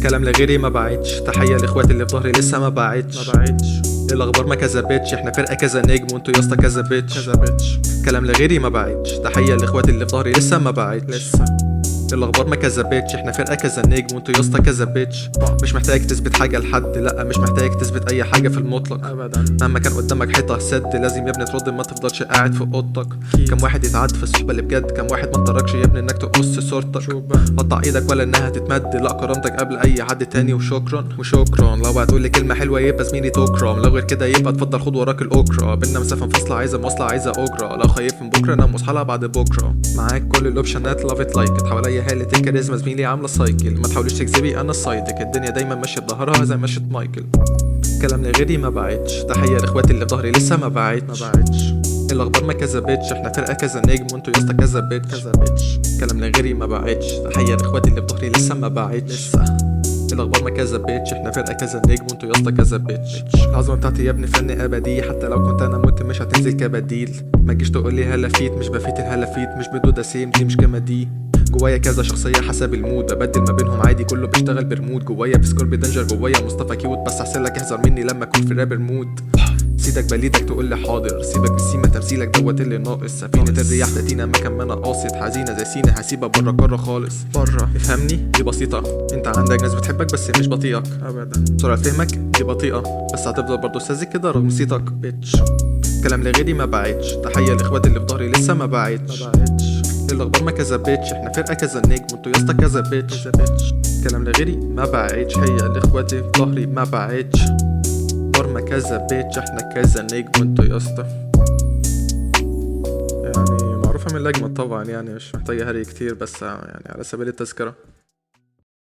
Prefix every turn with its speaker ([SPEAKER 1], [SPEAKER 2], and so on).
[SPEAKER 1] كلام لغيري ما بعدش، تحية لاخواتي اللي في ظهري لسه ما بعدش. الاخبار ما كذبتش، احنا فرقة كذا نجم وانتوا يا اسطى كذا بيتش. كلام لغيري ما بعدش، تحية لاخواتي اللي في ظهري لسه ما بعدش. الاخبار ما كذبتش، احنا فرقه كذا نجم وانتوا يا اسطى كذا بيتش. مش محتاج تثبت حاجه لحد، لا مش محتاج تثبت اي حاجه في المطلق ابدا. مهما كان قدامك حيطه سد، لازم يا ابني ترد، ما تفضلش قاعد في اوضتك. كم واحد يتعد في الصحبه اللي بجد، كم واحد ما تركش يا ابني انك تقص صورتك. قطع ايدك ولا انها تتمد، لا كرامتك قبل اي حد تاني. وشكرا لو هتقول لي كلمه حلوه يبقى زميلي تكرم، لو غير كده يبقى اتفضل خد وراك الاكرة. بينا مسافه مفاصله عايزه مواصله عايزه اجره، لو خايف من بكره انا مصحلها بعد بكره. معاك كل الاوبشنات لاف لايك حواليا هاله الكاريزما زميلي عامله سايكل. ما تحاولش تكذبي انا صايدك، الدنيا دايما ماشيه بظهرها زي ماشيه مايكل. كلام لغيري ما بعدش، تحيه لاخواتي اللي في ظهري لسه ما بعدش. الاخبار ما كذبتش، احنا فرقه كذا نجم وانتوا يا اسطى كذا بيتش. كلام لغيري ما بعدش، تحيه لاخواتي اللي في ظهري لسه ما بعدش. الاخبار ما كذبتش، احنا فرقه كذا نجم وانتوا يا اسطى كذا بيتش. العظمه بتاعتي يا ابني فن ابدي، حتى لو كنت انا مت مش هتنزل كبديل. ما تجيش تقول لي هلافيت، مش بفيت الهلافيت، مش بدودة سيم دي مش كمادي. جوايا كذا شخصيه حسب المود، ببدل ما بينهم عادي كله بيشتغل برمود. جوايا بسكوربي دنجر، جوايا مصطفى كيوت، بس احسلك احذر مني لما اكون في رابر مود. سيدك بليدك تقول لي حاضر، سيبك بالسيما تمثيلك دوت اللي ناقص. سفينة الرياح تدينا مكان ما انا قاصد، حزينة زي سينا هسيبها بره قارة خالص. افهمني دي بسيطة، انت عندك ناس بتحبك بس مش بطيئك ابدا. سرعة فهمك دي بطيئة، بس هتفضل برضه ساذج كده رغم صيتك بيتش. كلام لغيري ما بعدش، تحية لاخواتي اللي في ظهري لسه ما بعدش. الاخبار ما كذبتش، احنا فرقة كذا نجم وانتوا يا اسطى كذا بيتش. كلام لغيري ما بعدش، هي لاخواتي في ظهري ما بعدش. ما كذا بيتش، احنا كذا نجم وانتوا يا اسطى. يعني معروفة من الأجمل طبعا، يعني مش محتاجة هري كتير، بس يعني على سبيل التذكرة.